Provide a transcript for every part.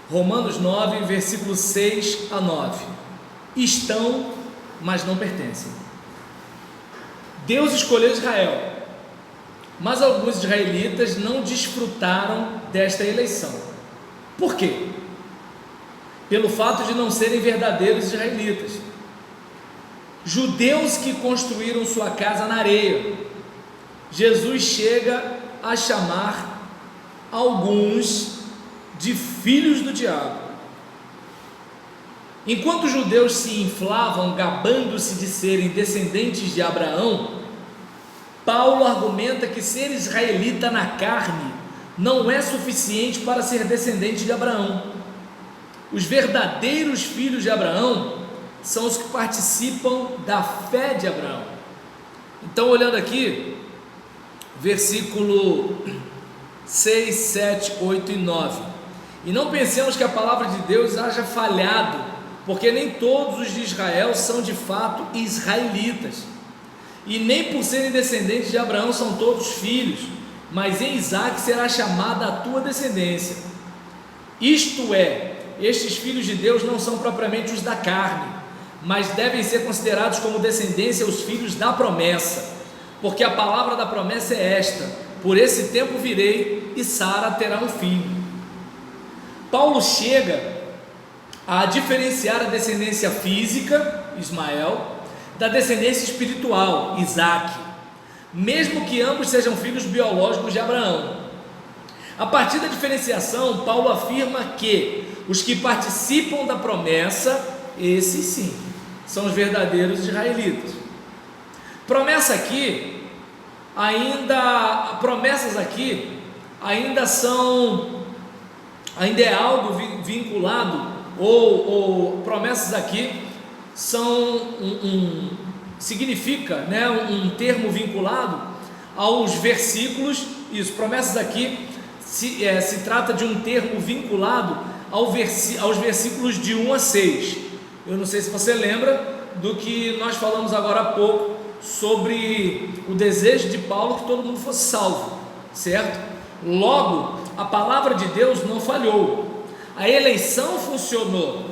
Romanos 9, versículos 6 a 9. Estão, mas não pertencem. Deus escolheu Israel, mas alguns israelitas não desfrutaram desta eleição. Por quê? Pelo fato de não serem verdadeiros israelitas, judeus que construíram sua casa na areia. Jesus chega a chamar alguns de filhos do diabo. Enquanto os judeus se inflavam, gabando-se de serem descendentes de Abraão, Paulo argumenta que ser israelita na carne não é suficiente para ser descendente de Abraão. Os verdadeiros filhos de Abraão são os que participam da fé de Abraão. Então, olhando aqui, versículo 6, 7, 8 e 9. E não pensemos que a palavra de Deus haja falhado, porque nem todos os de Israel são de fato israelitas, e nem por serem descendentes de Abraão são todos filhos, mas em Isaque será chamada a tua descendência. Isto é, estes filhos de Deus não são propriamente os da carne, mas devem ser considerados como descendência os filhos da promessa, porque a palavra da promessa é esta: por esse tempo virei e Sara terá um filho. Paulo chega a diferenciar a descendência física, Ismael, da descendência espiritual, Isaque, mesmo que ambos sejam filhos biológicos de Abraão. A partir da diferenciação, Paulo afirma que os que participam da promessa, esses sim, são os verdadeiros israelitas. Promessas aqui ainda é algo vinculado, ou promessas aqui são significa, né, um termo vinculado aos versículos. Isso, promessas aqui se trata de um termo vinculado aos versículos de 1 a 6. Eu não sei se você lembra do que nós falamos agora há pouco sobre o desejo de Paulo que todo mundo fosse salvo, certo? Logo, a palavra de Deus não falhou, a eleição funcionou,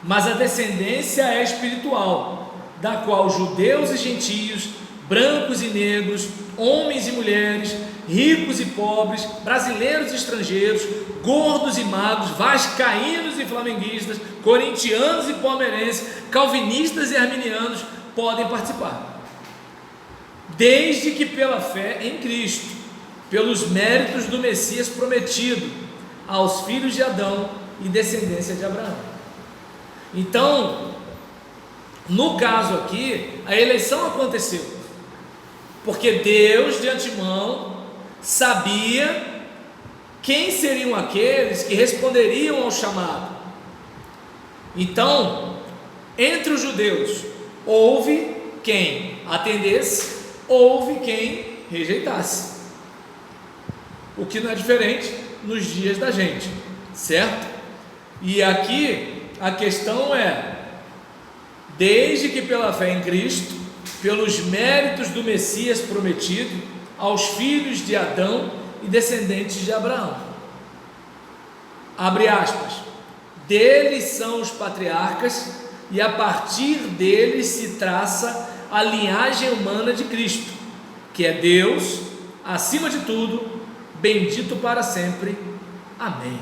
mas a descendência é espiritual, da qual judeus e gentios, brancos e negros, homens e mulheres, ricos e pobres, brasileiros e estrangeiros, gordos e magros, vascaínos e flamenguistas, corintianos e palmeirenses, calvinistas e arminianos podem participar, desde que pela fé em Cristo, pelos méritos do Messias prometido aos filhos de Adão e descendência de Abraão. Então, no caso aqui, a eleição aconteceu porque Deus de antemão sabia quem seriam aqueles que responderiam ao chamado. Então, entre os judeus houve quem atendesse, houve quem rejeitasse, o que não é diferente nos dias da gente, certo? E aqui a questão é: desde que pela fé em Cristo, pelos méritos do Messias prometido aos filhos de Adão e descendentes de Abraão, abre aspas, deles são os patriarcas, e a partir deles se traça a linhagem humana de Cristo, que é Deus, acima de tudo, bendito para sempre. Amém.